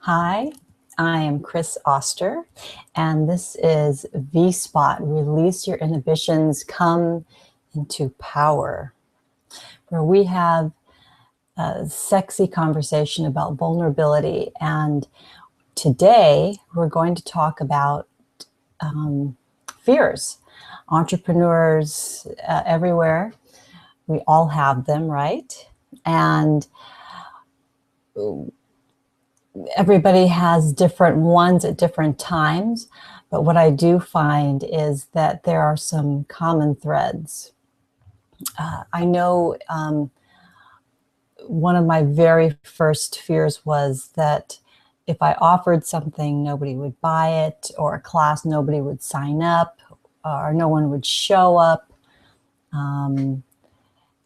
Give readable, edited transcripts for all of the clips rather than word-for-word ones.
Hi, I am Chris Oster, and this is V-Spot, Release Your Inhibitions, Come into Power, where we have a sexy conversation about vulnerability. And today we're going to talk about fears. Entrepreneurs everywhere, we all have them, right? And everybody has different ones at different times, but what I do find is that there are some common threads. I know one of my very first fears was that if I offered something, nobody would buy it, or a class, nobody would sign up, or no one would show up. And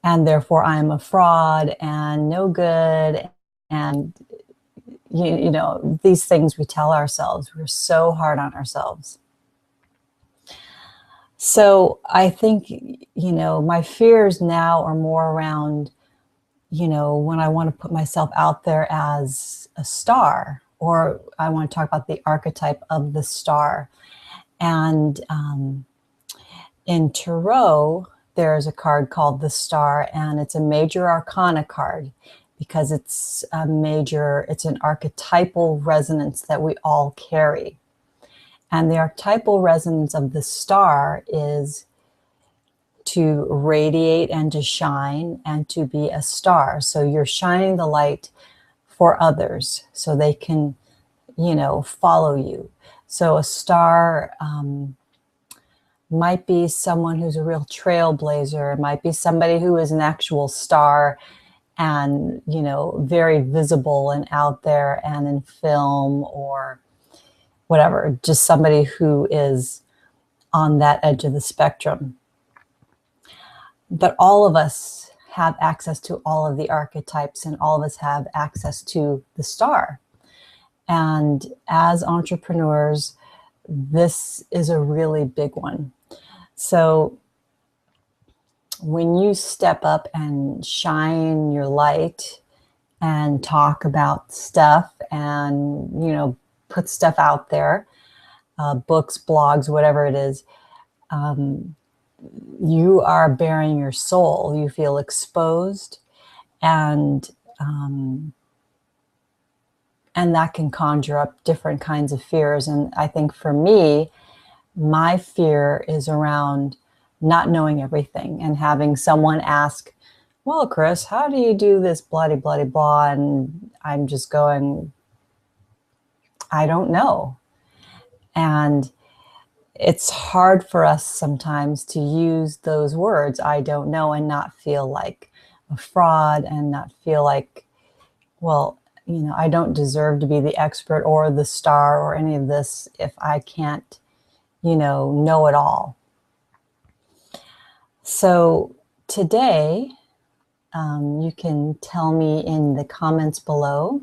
therefore I'm a fraud and no good. And you know, these things we tell ourselves. We're so hard on ourselves. So I think, you know, my fears now are more around, you know, when I want to put myself out there as a star, or I want to talk about the archetype of the star. And in Tarot, there's a card called the Star, and it's a major arcana card because it's an archetypal resonance that we all carry. And the archetypal resonance of the star is to radiate and to shine and to be a star. So you're shining the light for others so they can, you know, follow you. So a star might be someone who's a real trailblazer. It might be somebody who is an actual star and, you know, very visible and out there and in film or whatever, just somebody who is on that edge of the spectrum. But all of us have access to all of the archetypes, and all of us have access to the star. And as entrepreneurs, this is a really big one. So when you step up and shine your light and talk about stuff and, you know, put stuff out there, books, blogs, whatever it is, you are bearing your soul. You feel exposed, and that can conjure up different kinds of fears. And I think for me, my fear is around not knowing everything and having someone ask, well, Chris, how do you do this bloody, bloody, blah? And I'm just going, I don't know. And it's hard for us sometimes to use those words, I don't know, and not feel like a fraud and not feel like, well, you know, I don't deserve to be the expert or the star or any of this if I can't, you know it all. So today, you can tell me in the comments below,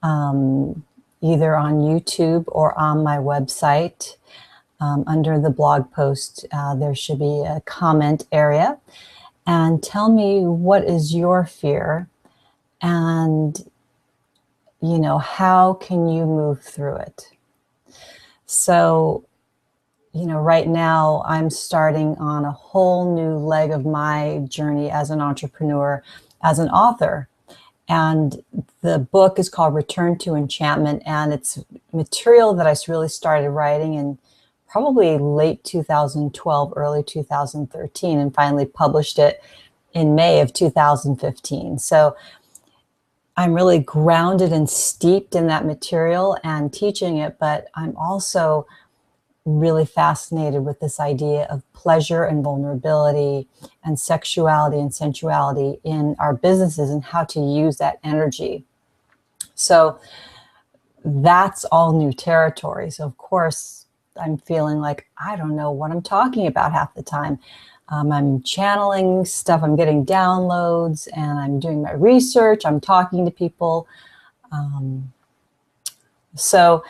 either on YouTube or on my website. Under the blog post, there should be a comment area, and tell me what is your fear, and, you know, how can you move through it? So, you know, right now I'm starting on a whole new leg of my journey as an entrepreneur, as an author. And the book is called Return to Enchantment, and it's material that I really started writing in probably late 2012, early 2013, and finally published it in May of 2015. So I'm really grounded and steeped in that material and teaching it, but I'm also really fascinated with this idea of pleasure and vulnerability and sexuality and sensuality in our businesses and how to use that energy. So that's all new territory. So of course, I'm feeling like I don't know what I'm talking about half the time. I'm channeling stuff, I'm getting downloads, and I'm doing my research, I'm talking to people. So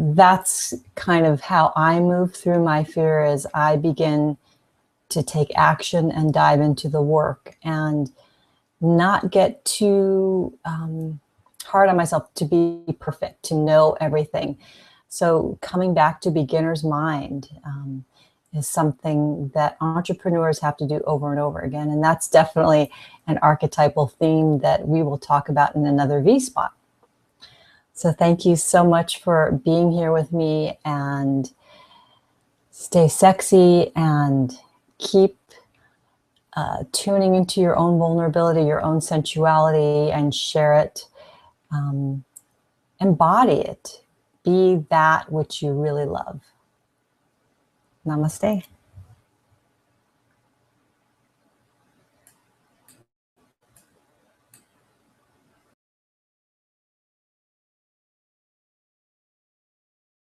that's kind of how I move through my fear, as I begin to take action and dive into the work and not get too hard on myself to be perfect, to know everything. So coming back to beginner's mind is something that entrepreneurs have to do over and over again. And that's definitely an archetypal theme that we will talk about in another V spot. So thank you so much for being here with me, and stay sexy and keep tuning into your own vulnerability, your own sensuality, and share it. Embody it. Be that which you really love. Namaste.